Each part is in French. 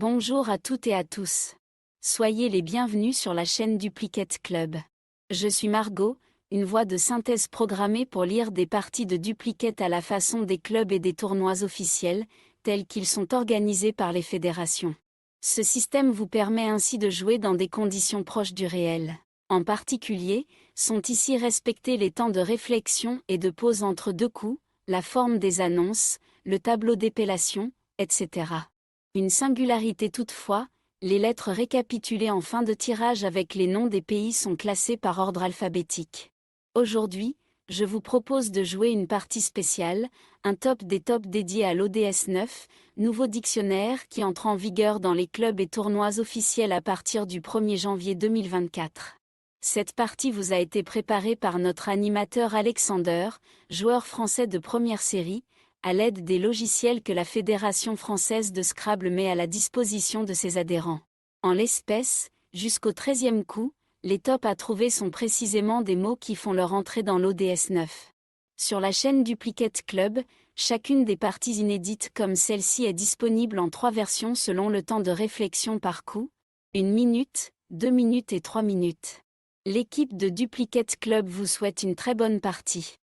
Bonjour à toutes et à tous. Soyez les bienvenus sur la chaîne Duplicate Club. Je suis Margot, une voix de synthèse programmée pour lire des parties de Duplicate à la façon des clubs et des tournois officiels, tels qu'ils sont organisés par les fédérations. Ce système vous permet ainsi de jouer dans des conditions proches du réel. En particulier, sont ici respectés les temps de réflexion et de pause entre deux coups, la forme des annonces, le tableau d'épellation, etc. Une singularité toutefois, les lettres récapitulées en fin de tirage avec les noms des pays sont classées par ordre alphabétique. Aujourd'hui, je vous propose de jouer une partie spéciale, un top des tops dédié à l'ODS 9, nouveau dictionnaire qui entre en vigueur dans les clubs et tournois officiels à partir du 1er janvier 2024. Cette partie vous a été préparée par notre animateur Alexander, joueur français de première série, à l'aide des logiciels que la Fédération française de Scrabble met à la disposition de ses adhérents. En l'espèce, jusqu'au 13e coup, les tops à trouver sont précisément des mots qui font leur entrée dans l'ODS 9. Sur la chaîne Duplicate Club, chacune des parties inédites comme celle-ci est disponible en 3 versions selon le temps de réflexion par coup, 1 minute, 2 minutes et 3 minutes. L'équipe de Duplicate Club vous souhaite une très bonne partie.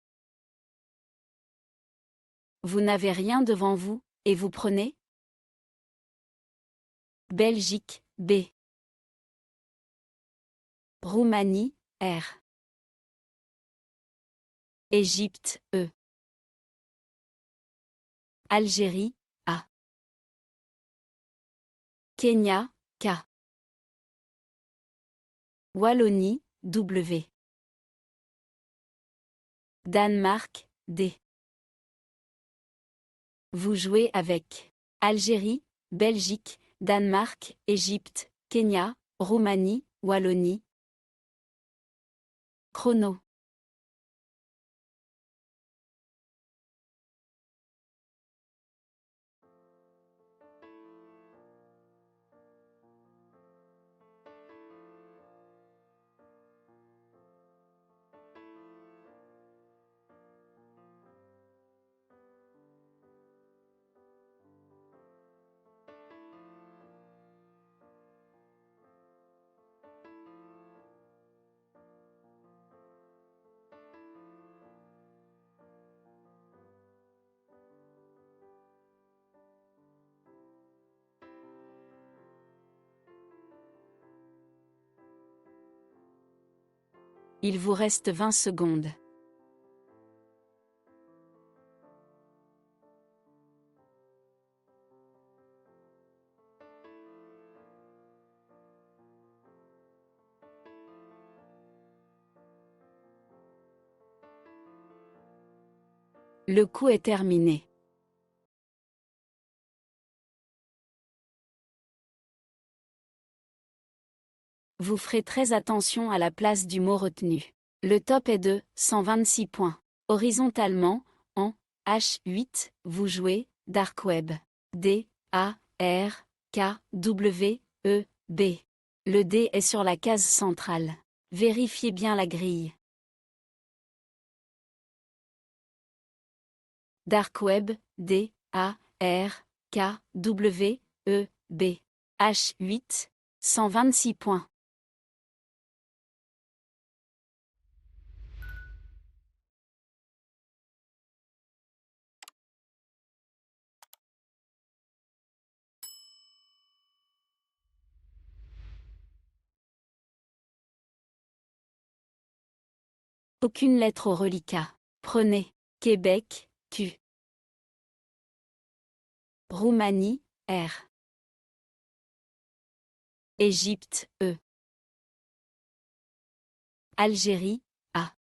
Vous n'avez rien devant vous, et vous prenez Belgique, B. Roumanie, R. Égypte, E. Algérie, A. Kenya, K. Wallonie, W. Danemark, D. Vous jouez avec Algérie, Belgique, Danemark, Égypte, Kenya, Roumanie, Wallonie. Chrono. Il vous reste 20 secondes. Le coup est terminé. Vous ferez très attention à la place du mot retenu. Le top est de 126 points. Horizontalement, en H8, vous jouez Dark Web. D, A, R, K, W, E, B. Le D est sur la case centrale. Vérifiez bien la grille. Dark Web, D, A, R, K, W, E, B. H8, 126 points. Aucune lettre au reliquat. Prenez Québec, Q. Roumanie, R. Égypte, E. Algérie, A.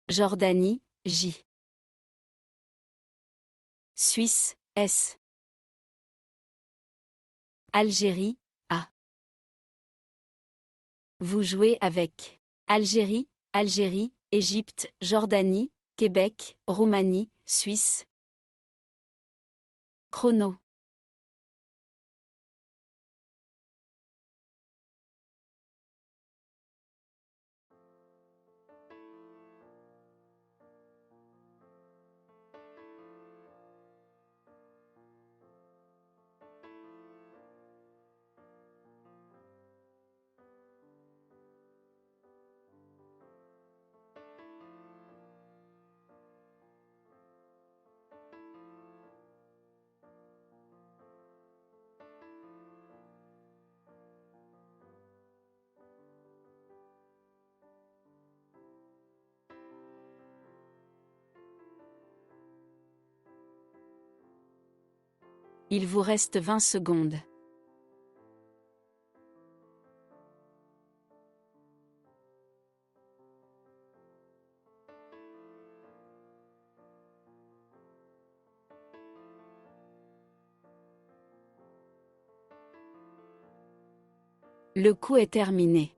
Jordanie, J. Suisse, S. Algérie, A. Vous jouez avec Algérie, Algérie, Égypte, Jordanie, Québec, Roumanie, Suisse. Chrono. Il vous reste 20 secondes. Le coup est terminé.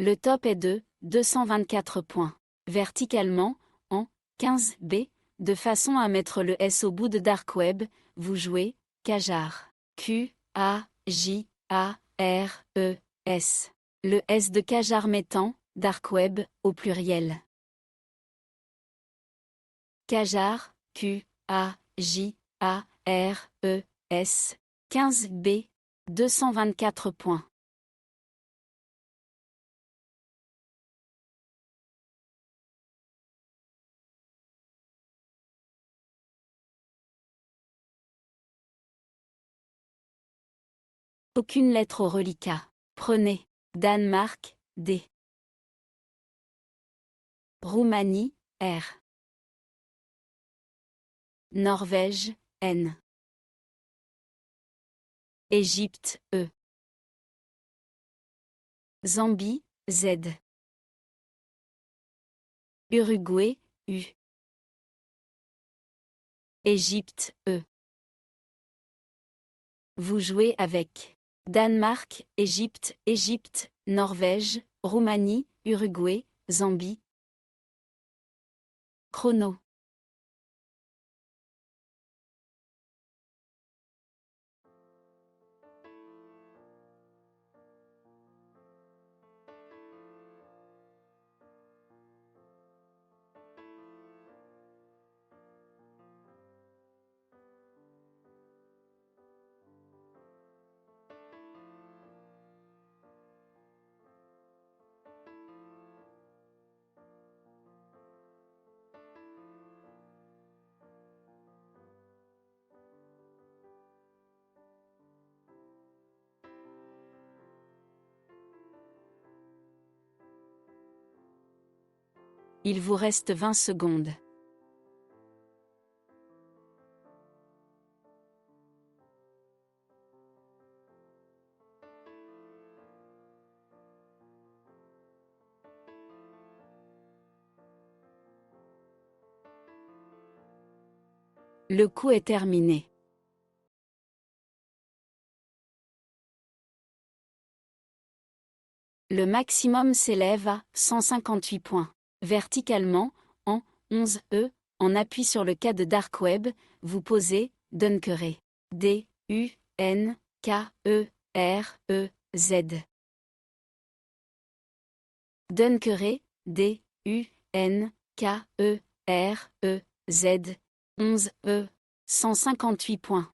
Le top est de 224 points. Verticalement, en 15B, de façon à mettre le S au bout de Dark Web, vous jouez Qajar. Q-A-J-A-R-E-S. Le S de Qajar mettant Dark Web au pluriel. Qajar, Q-A-J-A-R-E-S. 15B, 224 points. Aucune lettre au reliquat. Prenez. Danemark, D. Roumanie, R. Norvège, N. Égypte, E. Zambie, Z. Uruguay, U. Égypte, E. Vous jouez avec Danemark, Égypte, Égypte, Norvège, Roumanie, Uruguay, Zambie. Chrono. Il vous reste 20 secondes. Le coup est terminé. Le maximum s'élève à 158 points. Verticalement, en 11E, en appui sur le K de Dark Web, vous posez Dunkere. D-U-N-K-E-R-E-Z. Dunkere, D-U-N-K-E-R-E-Z. 11E. 158 points.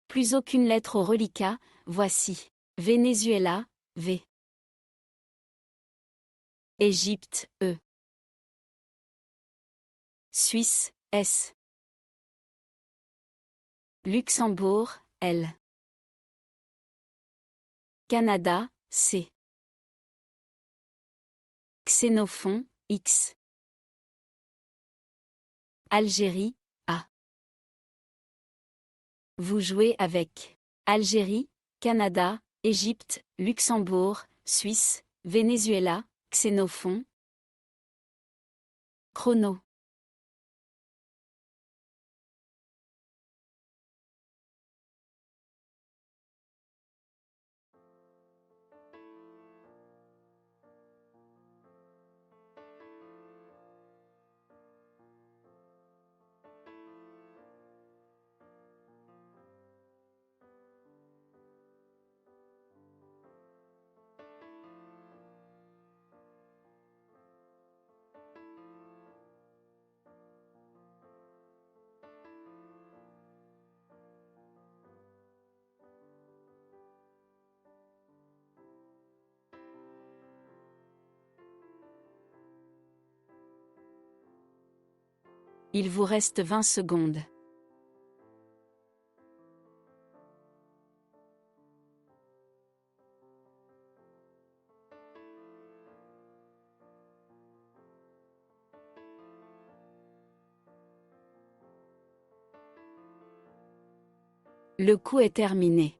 Plus aucune lettre au reliquat, voici. Venezuela, V. Égypte, E. Suisse, S. Luxembourg, L. Canada, C. Xénophon, X. Algérie, A. Vous jouez avec Algérie, Canada, Égypte, Luxembourg, Suisse, Venezuela, Xénophon. Chrono. Il vous reste 20 secondes. Le coup est terminé.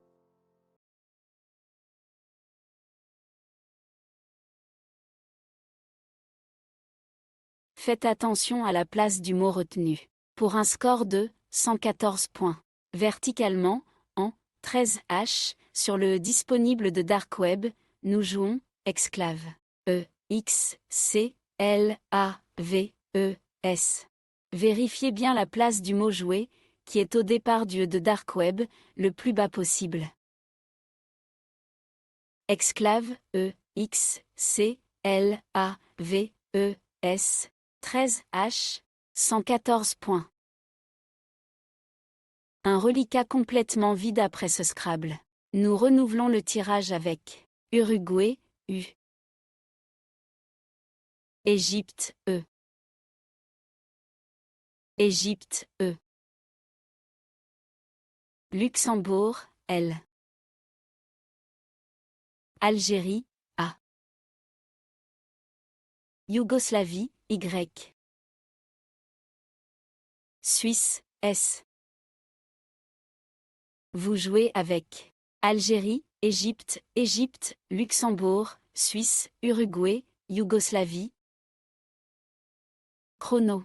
Faites attention à la place du mot retenu. Pour un score de 114 points. Verticalement, en 13H, sur le disponible de Dark Web, nous jouons Exclave. EXCLAVES. Vérifiez bien la place du mot joué, qui est au départ du E de Dark Web, le plus bas possible. Exclave, EXCLAVES. 13H, 114 points. Un reliquat complètement vide après ce Scrabble. Nous renouvelons le tirage avec Uruguay, U. Égypte, E. Égypte, E. Luxembourg, L. Algérie, A. Yougoslavie, Y. Suisse, S. Vous jouez avec Algérie, Égypte, Luxembourg, Suisse, Uruguay, Yougoslavie. Chrono.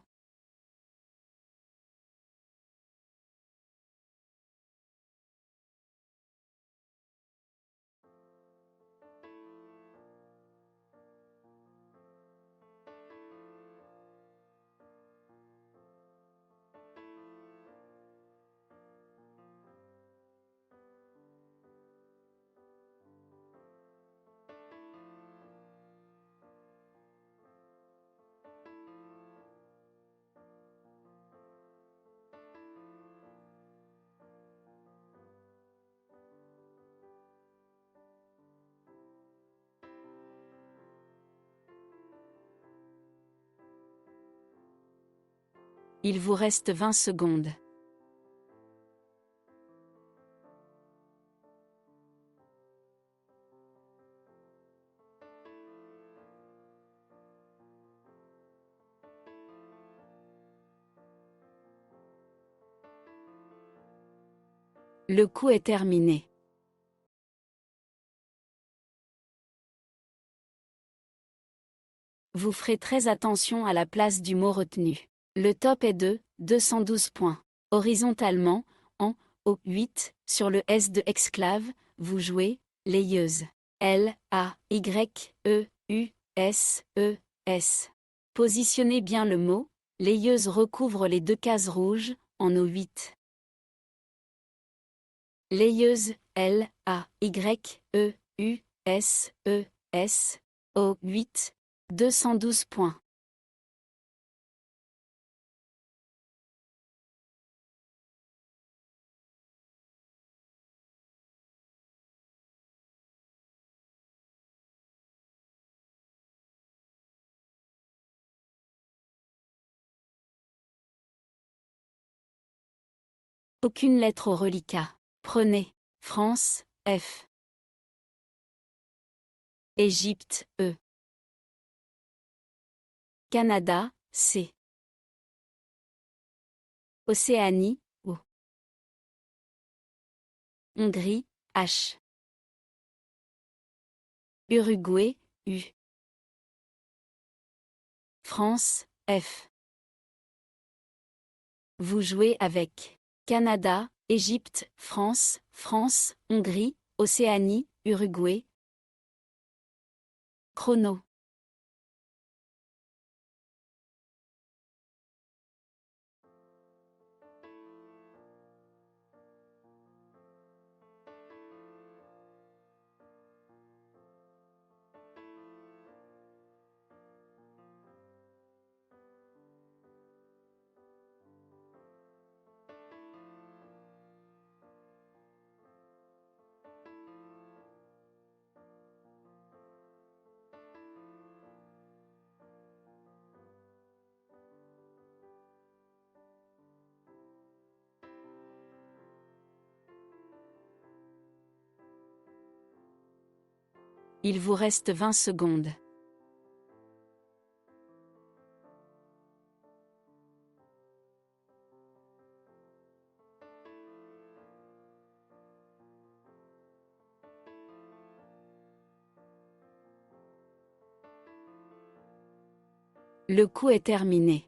Il vous reste 20 secondes. Le coup est terminé. Vous ferez très attention à la place du mot retenu. Le top est de 212 points. Horizontalement, en O 8, sur le S de Exclave, vous jouez layeuse. Layeuse. Positionnez bien le mot, layeuse recouvre les deux cases rouges, en O 8. Layeuse, Layeuse, O 8, 212 points. Aucune lettre au reliquat. Prenez. France, F. Égypte, E. Canada, C. Océanie, O. Hongrie, H. Uruguay, U. France, F. Vous jouez avec Canada, Égypte, France, Hongrie, Océanie, Uruguay. Chrono. Il vous reste 20 secondes. Le coup est terminé.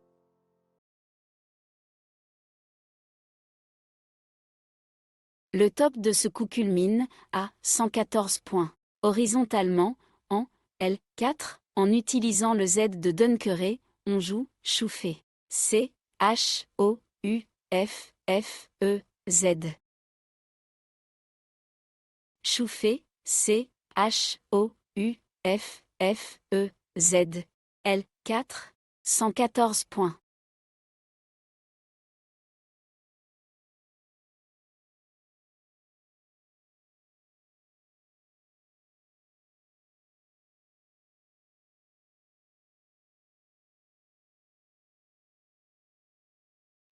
Le top de ce coup culmine à 114 points. Horizontalement, en L4, en utilisant le Z de Dunkeré, on joue Chouffé. C, H, O, U, F, F, E, Z. Chouffé, C, H, O, U, F, F, E, Z. L4, 114 points.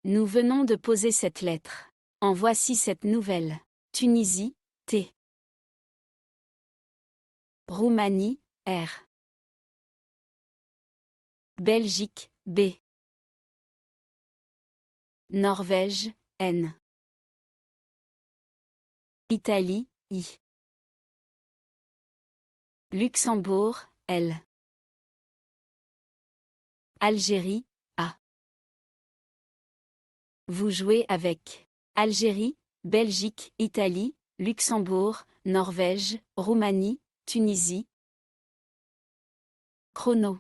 Nous venons de poser cette lettre. En voici cette nouvelle. Tunisie, T. Roumanie, R. Belgique, B. Norvège, N. Italie, I. Luxembourg, L. Algérie, A. Vous jouez avec Algérie, Belgique, Italie, Luxembourg, Norvège, Roumanie, Tunisie. Chrono.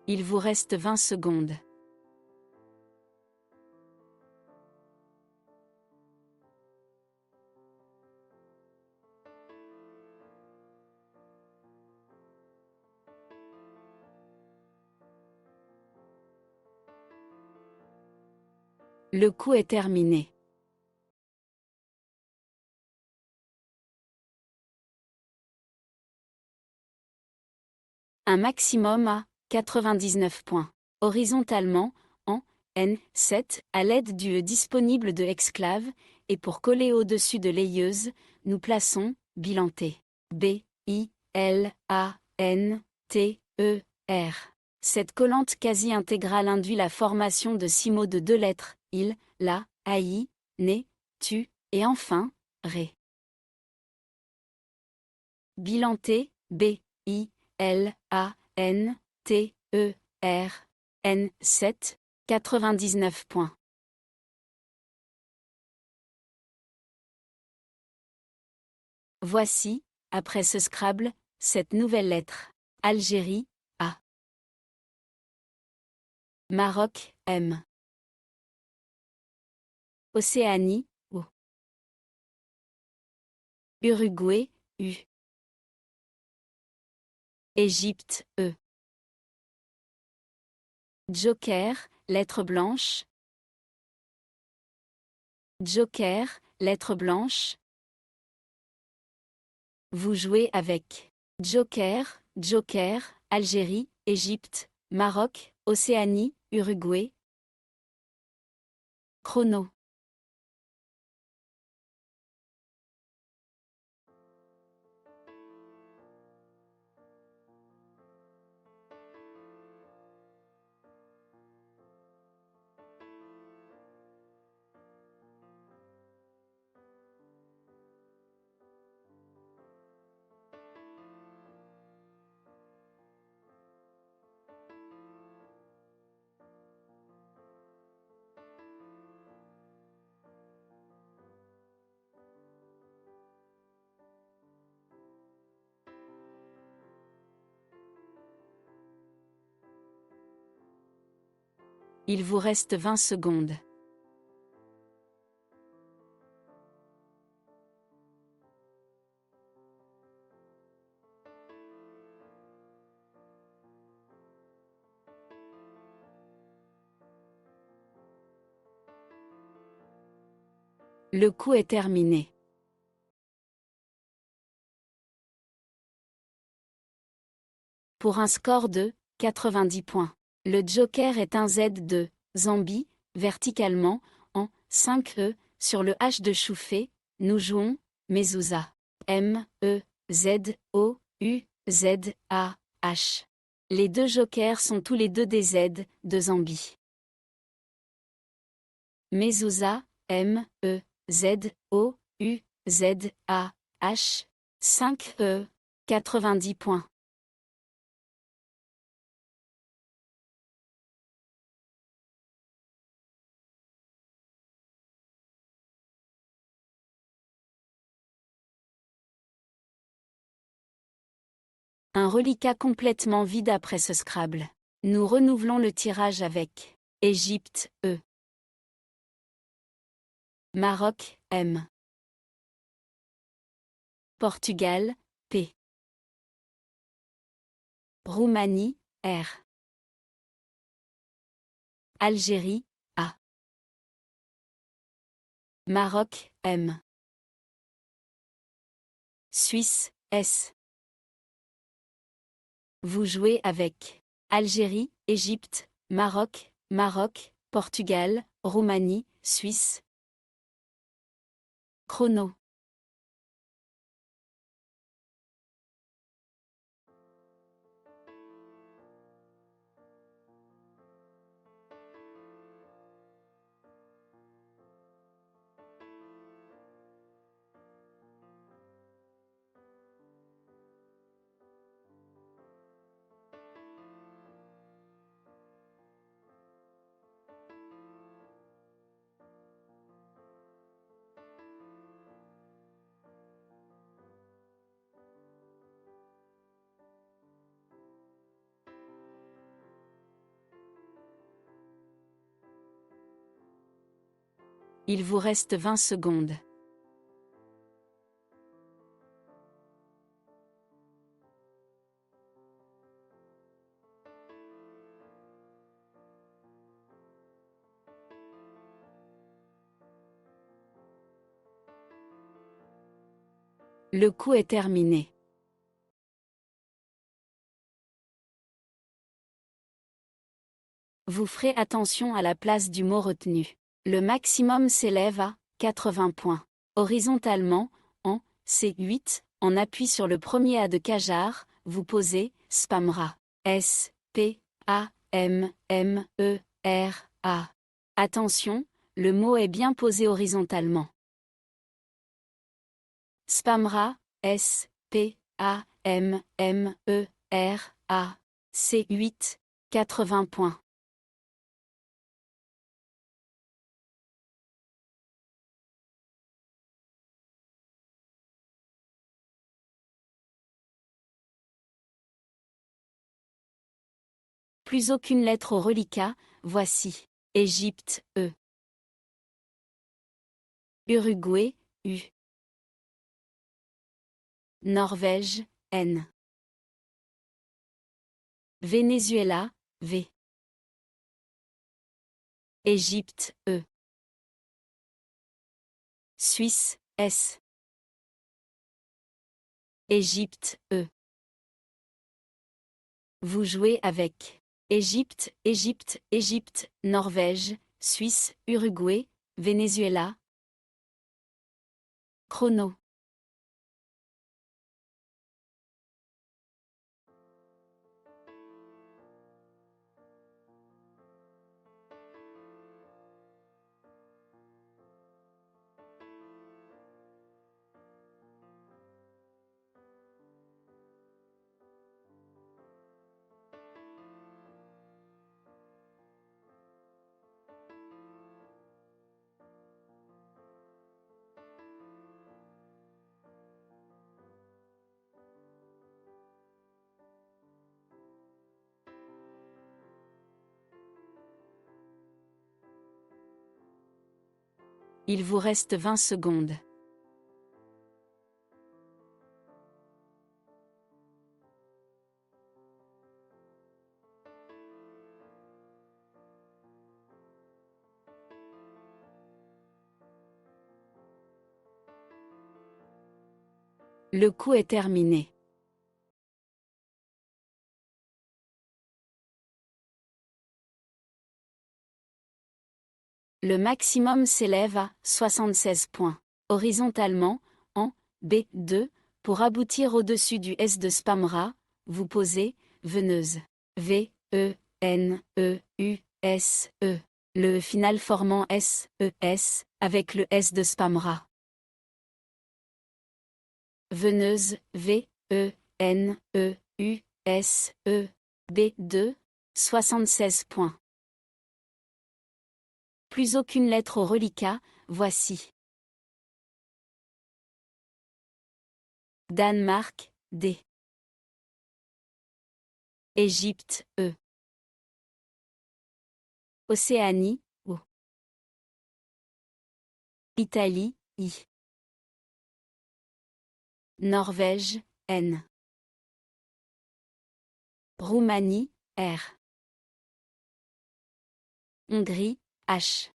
Il vous reste 20 secondes. Le coup est terminé. Un maximum à 99 points. Horizontalement, en N7, à l'aide du E disponible de exclave, et pour coller au-dessus de l'ayeuse, nous plaçons bilanté. B, I, L, A, N, T, E, R. Cette collante quasi-intégrale induit la formation de 6 mots de 2 lettres, il, la, aïe, né, tu, et enfin, ré. Bilanté, B, I, L, A, N, T, E, R, N, 7, 99 points. Voici, après ce Scrabble, cette nouvelle lettre. Algérie, A. Maroc, M. Océanie, O. Uruguay, U. Égypte, E. Joker, lettre blanche. Joker, lettre blanche. Vous jouez avec Joker, Joker, Algérie, Égypte, Maroc, Océanie, Uruguay. Chrono. Il vous reste 20 secondes. Le coup est terminé. Pour un score de 90 points. Le joker est un Z de Zambie, verticalement, en 5E, sur le H de Chouffé. Nous jouons Mezouza. M-E-Z-O-U-Z-A-H. Les deux jokers sont tous les deux des Z de Zambie. Mezouza, M-E-Z-O-U-Z-A-H. 5E, 90 points. Un reliquat complètement vide après ce Scrabble. Nous renouvelons le tirage avec Égypte, E. Maroc, M. Portugal, P. Roumanie, R. Algérie, A. Maroc, M. Suisse, S. Vous jouez avec Algérie, Égypte, Maroc, Portugal, Roumanie, Suisse. Chrono. Il vous reste 20 secondes. Le coup est terminé. Vous ferez attention à la place du mot retenu. Le maximum s'élève à 80 points. Horizontalement, en C8, en appui sur le premier A de Qajar, vous posez Spamra. S-P-A-M-M-E-R-A. Attention, le mot est bien posé horizontalement. Spamra, S-P-A-M-M-E-R-A. C8, 80 points. Plus aucune lettre au reliquat, voici. Égypte, E. Uruguay, U. Norvège, N. Venezuela, V. Égypte, E. Suisse, S. Égypte, E. Vous jouez avec Égypte, Égypte, Égypte, Norvège, Suisse, Uruguay, Venezuela. Chrono. Il vous reste 20 secondes. Le coup est terminé. Le maximum s'élève à 76 points. Horizontalement, en B2, pour aboutir au-dessus du S de Spamra, vous posez veneuse. V, E, N, E, U, S, E. Le final formant S, E, S, avec le S de Spamra. Veneuse, V, E, N, E, U, S, E. B2, 76 points. Plus aucune lettre au reliquat, voici. Danemark, D. Égypte, E. Océanie, O. Italie, I. Norvège, N. Roumanie, R. Hongrie, H.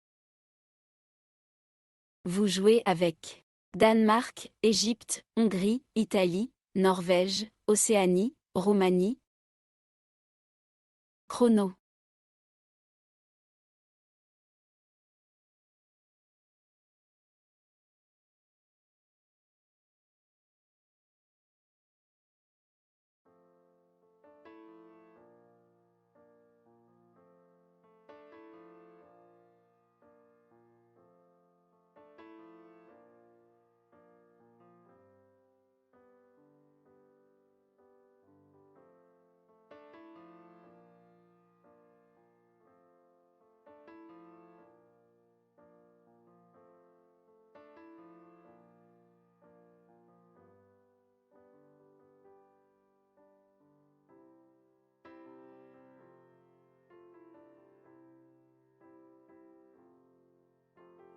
Vous jouez avec Danemark, Égypte, Hongrie, Italie, Norvège, Océanie, Roumanie. Chrono.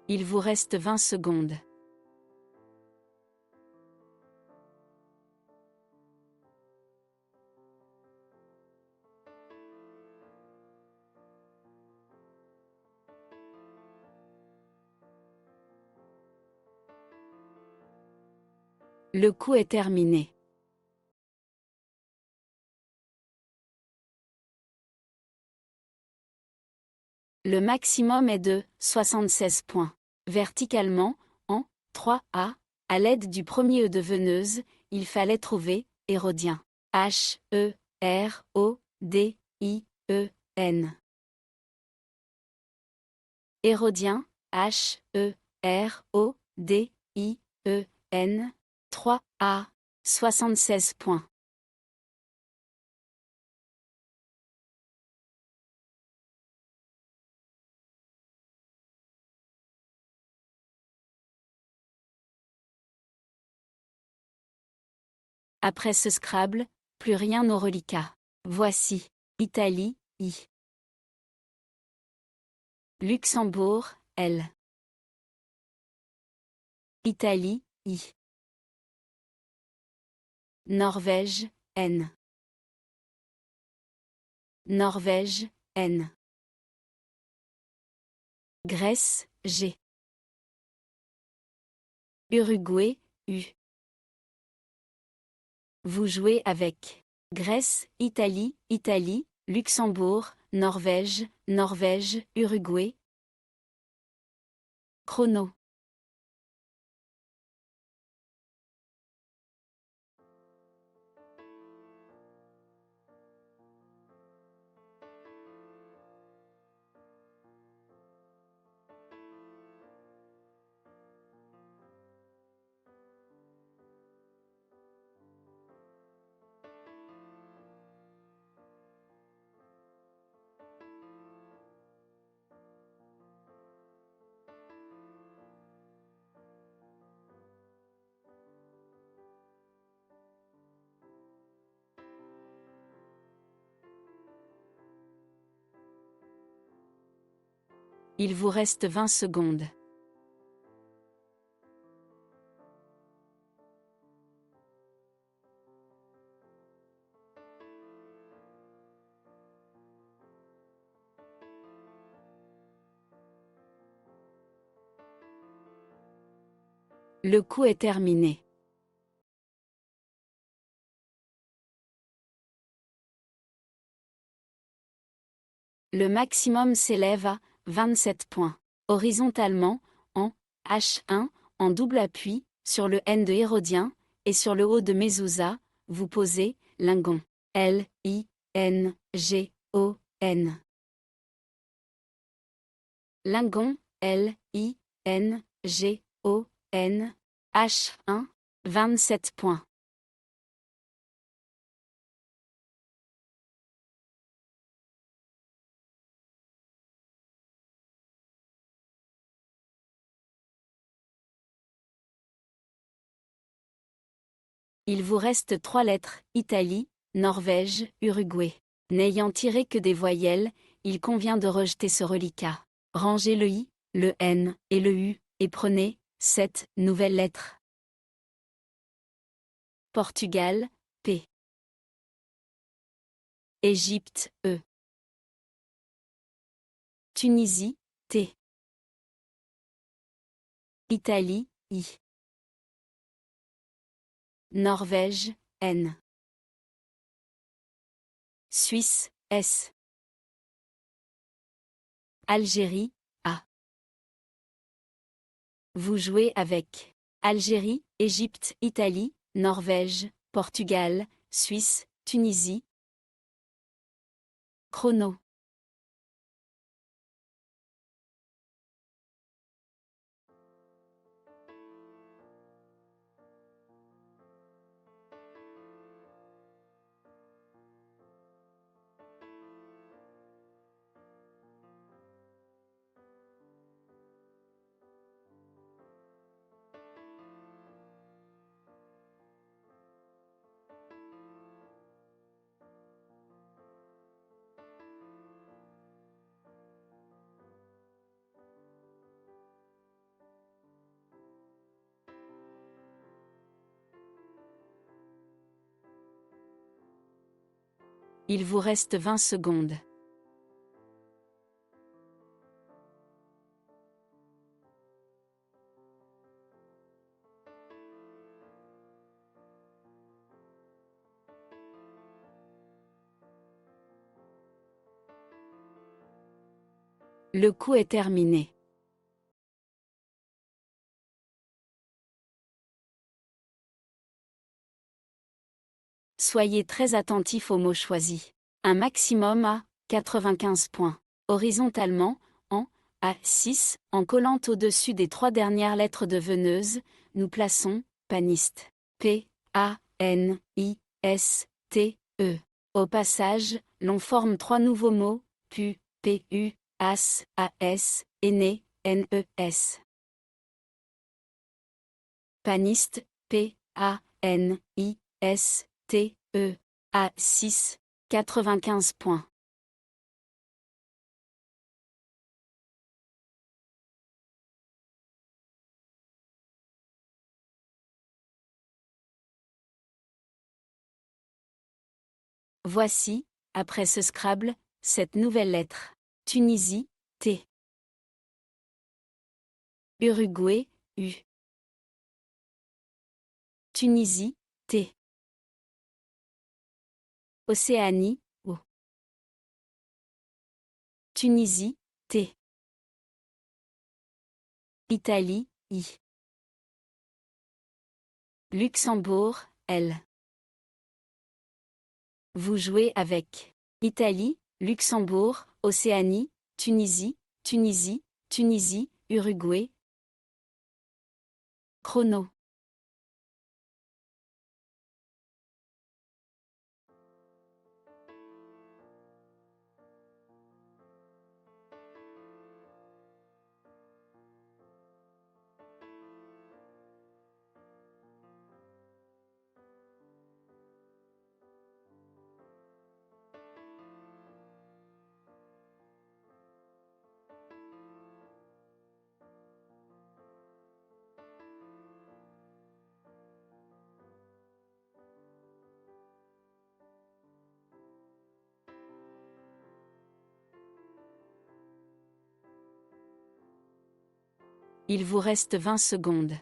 Il vous reste 20 secondes. Le coup est terminé. Le maximum est de 76 points. Verticalement, en 3A, à l'aide du premier E de veneuse, il fallait trouver Hérodien. H, E, R, O, D, I, E, N. Hérodien, H, E, R, O, D, I, E, N. 3A, 76 points. Après ce Scrabble, plus rien au reliquat. Voici. Italie, I. Luxembourg, L. Italie, I. Norvège, N. Norvège, N. Grèce, G. Uruguay, U. Vous jouez avec Grèce, Italie, Italie, Luxembourg, Norvège, Norvège, Uruguay. Chrono. Il vous reste 20 secondes. Le coup est terminé. Le maximum s'élève à 27 points. Horizontalement, en H1, en double appui, sur le N de Hérodien, et sur le O de Mezouza, vous posez Lingon. L, I, N, G, O, N. Lingon, L, I, N, G, O, N. H1, 27 points. Il vous reste 3 lettres, Italie, Norvège, Uruguay. N'ayant tiré que des voyelles, il convient de rejeter ce reliquat. Rangez le I, le N et le U, et prenez 7 nouvelles lettres. Portugal, P. Égypte, E. Tunisie, T. Italie, I. Norvège, N. Suisse, S. Algérie, A. Vous jouez avec Algérie, Égypte, Italie, Norvège, Portugal, Suisse, Tunisie. Chrono. Il vous reste 20 secondes. Le coup est terminé. Soyez très attentif aux mots choisis. Un maximum à 95 points. Horizontalement, en A6, en collant au-dessus des 3 dernières lettres de Veneuse, nous plaçons paniste. P, A, N, I, S, T, E. Au passage, l'on forme 3 nouveaux mots, pu, P, U, as, AS, et né, NES. Paniste, P, A, N, I, S, T, E, A6, 95 points. Voici, après ce Scrabble, cette nouvelle lettre. Tunisie, T. Uruguay, U. Tunisie, T. Océanie, O. Tunisie, T. Italie, I. Luxembourg, L. Vous jouez avec Italie, Luxembourg, Océanie, Tunisie, Tunisie, Tunisie, Uruguay. Chrono. Il vous reste 20 secondes.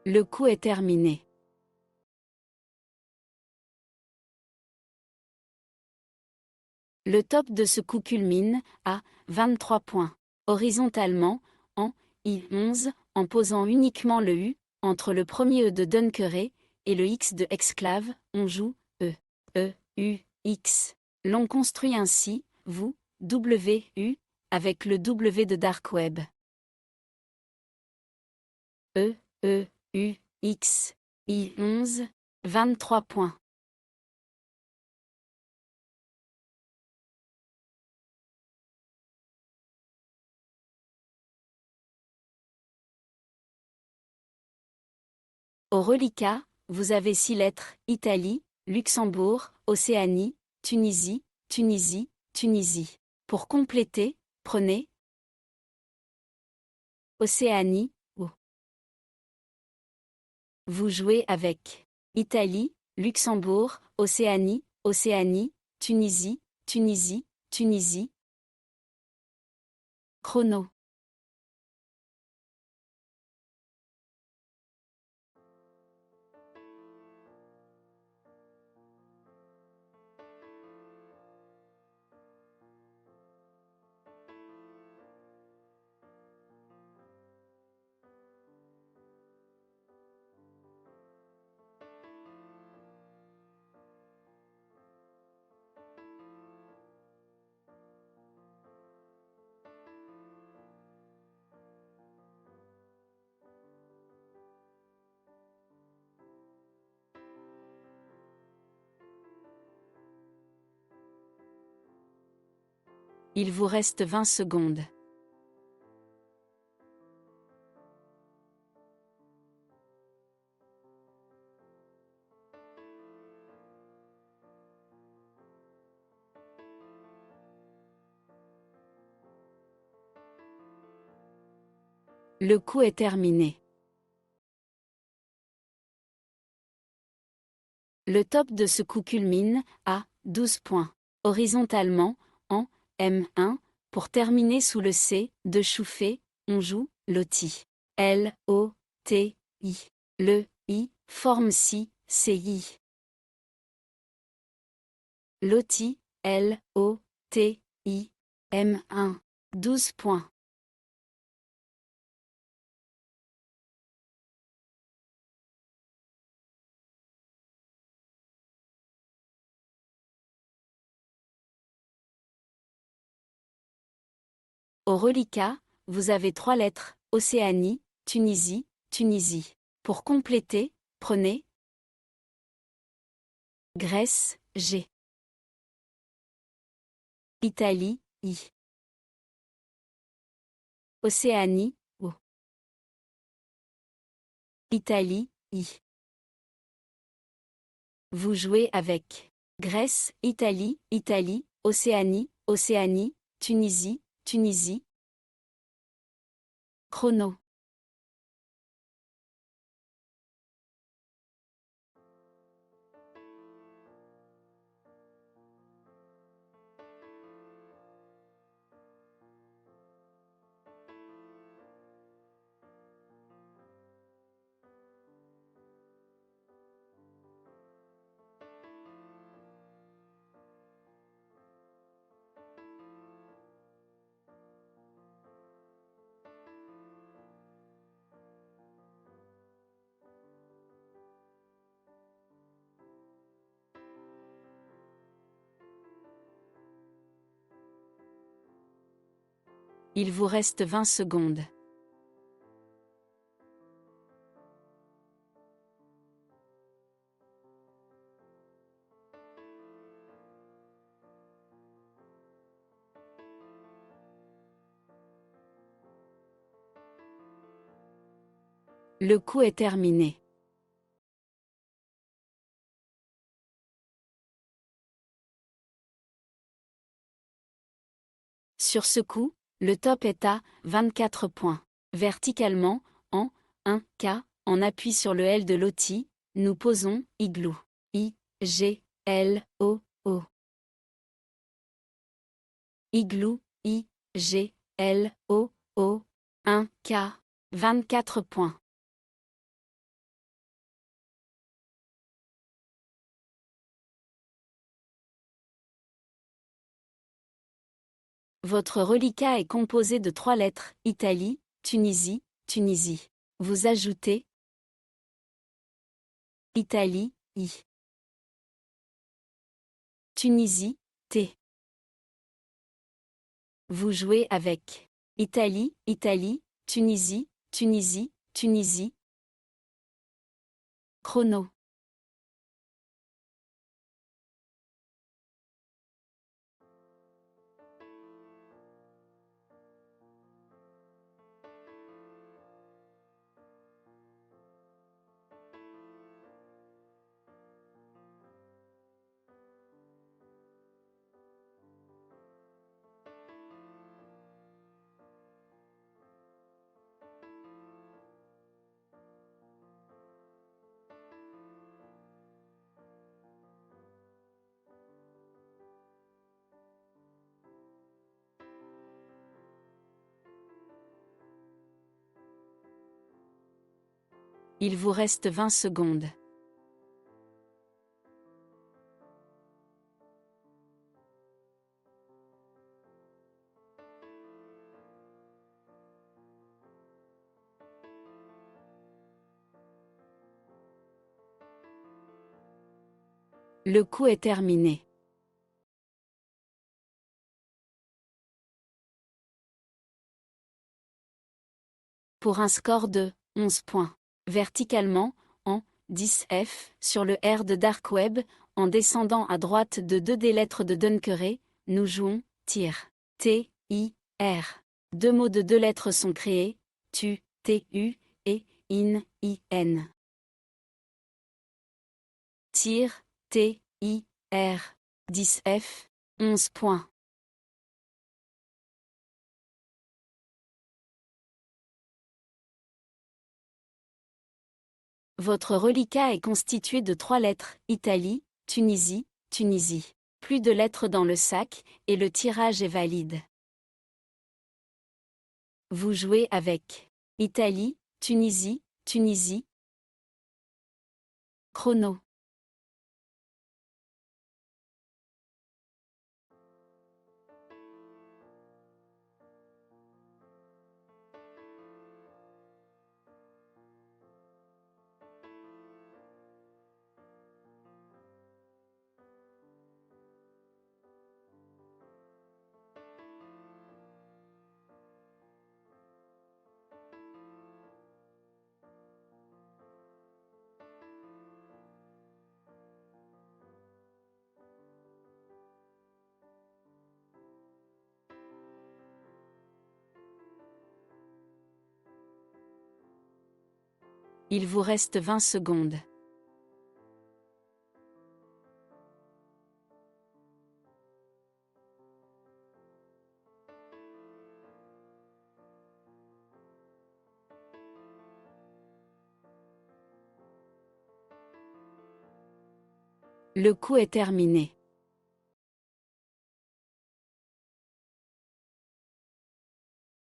Le coup est terminé. Le top de ce coup culmine à 23 points. Horizontalement, en I11, en posant uniquement le U, entre le premier E de Dunkeré et le X de Exclave, on joue E, E, U, X. L'on construit ainsi, vous, W, U, avec le W de Dark Web. E, E, U, X, I11, 23 points. Au reliquat, vous avez 6 lettres, Italie, Luxembourg, Océanie, Tunisie, Tunisie, Tunisie. Pour compléter, prenez Océanie, ou. Vous jouez avec Italie, Luxembourg, Océanie, Océanie, Tunisie, Tunisie, Tunisie. Chrono. Il vous reste 20 secondes. Le coup est terminé. Le top de ce coup culmine à 12 points. Horizontalement, en M1, pour terminer sous le C de Chouffé, on joue Loti. L, O, T, I. Le I forme si, CI. Loti, L, O, T, I, M1. 12 points. Au reliquat, vous avez 3 lettres, Océanie, Tunisie, Tunisie. Pour compléter, prenez Grèce, G. Italie, I. Océanie, O. Italie, I. Vous jouez avec Grèce, Italie, Italie, Océanie, Océanie, Tunisie, Tunisie. Chrono. Il vous reste 20 secondes. Le coup est terminé. Sur ce coup, le top est à 24 points. Verticalement, en 1K, en appui sur le L de Loti, nous posons Igloo. I, G, L, O, O. Igloo, I, G, L, O, O. 1K, 24 points. Votre reliquat est composé de 3 lettres, Italie, Tunisie, Tunisie. Vous ajoutez Italie, I. Tunisie, T. Vous jouez avec Italie, Italie, Tunisie, Tunisie, Tunisie. Chrono. Il vous reste 20 secondes. Le coup est terminé. Pour un score de 11 points. Verticalement, en 10F, sur le R de Dark Web, en descendant à droite de 2 des lettres de Dunkeré, nous jouons tir. T, I, R. 2 mots de 2 lettres sont créés, tu, T, U, et in, I, N. Tir, T, I, R. 10F, 11 points. Votre reliquat est constitué de 3 lettres, Italie, Tunisie, Tunisie. Plus de lettres dans le sac, et le tirage est valide. Vous jouez avec Italie, Tunisie, Tunisie. Chrono. Il vous reste 20 secondes. Le coup est terminé.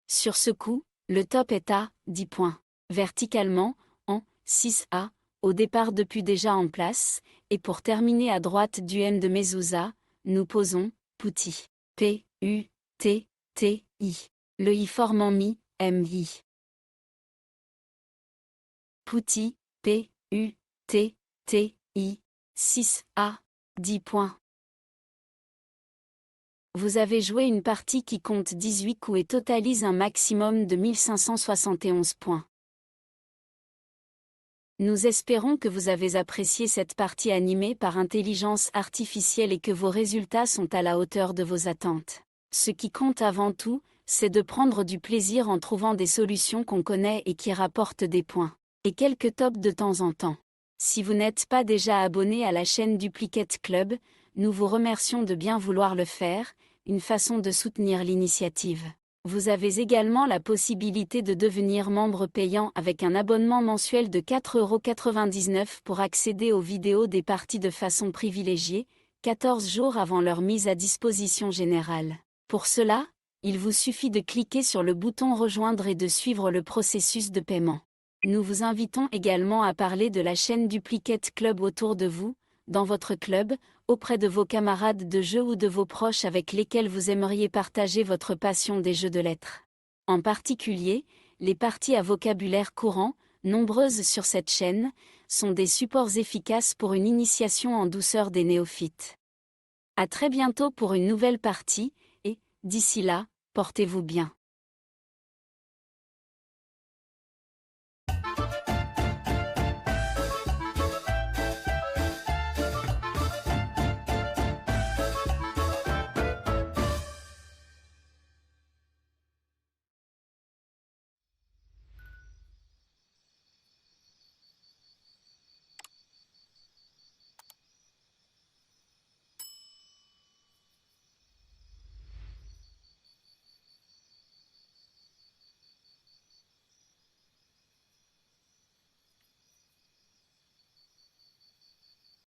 Sur ce coup, le top est à 10 points. Verticalement, en 6A, au départ depuis déjà en place, et pour terminer à droite du M de Mezouza, nous posons Putti. P, U, T, T, I. Le I formant Mi, M, I. Putti, P, U, T, T, I. 6A, 10 points. Vous avez joué une partie qui compte 18 coups et totalise un maximum de 1571 points. Nous espérons que vous avez apprécié cette partie animée par intelligence artificielle et que vos résultats sont à la hauteur de vos attentes. Ce qui compte avant tout, c'est de prendre du plaisir en trouvant des solutions qu'on connaît et qui rapportent des points. Et quelques tops de temps en temps. Si vous n'êtes pas déjà abonné à la chaîne Duplicate Club, nous vous remercions de bien vouloir le faire, une façon de soutenir l'initiative. Vous avez également la possibilité de devenir membre payant avec un abonnement mensuel de 4,99 € pour accéder aux vidéos des parties de façon privilégiée, 14 jours avant leur mise à disposition générale. Pour cela, il vous suffit de cliquer sur le bouton Rejoindre et de suivre le processus de paiement. Nous vous invitons également à parler de la chaîne Duplicate Club autour de vous, dans votre club, auprès de vos camarades de jeu ou de vos proches avec lesquels vous aimeriez partager votre passion des jeux de lettres. En particulier, les parties à vocabulaire courant, nombreuses sur cette chaîne, sont des supports efficaces pour une initiation en douceur des néophytes. À très bientôt pour une nouvelle partie, et, d'ici là, portez-vous bien.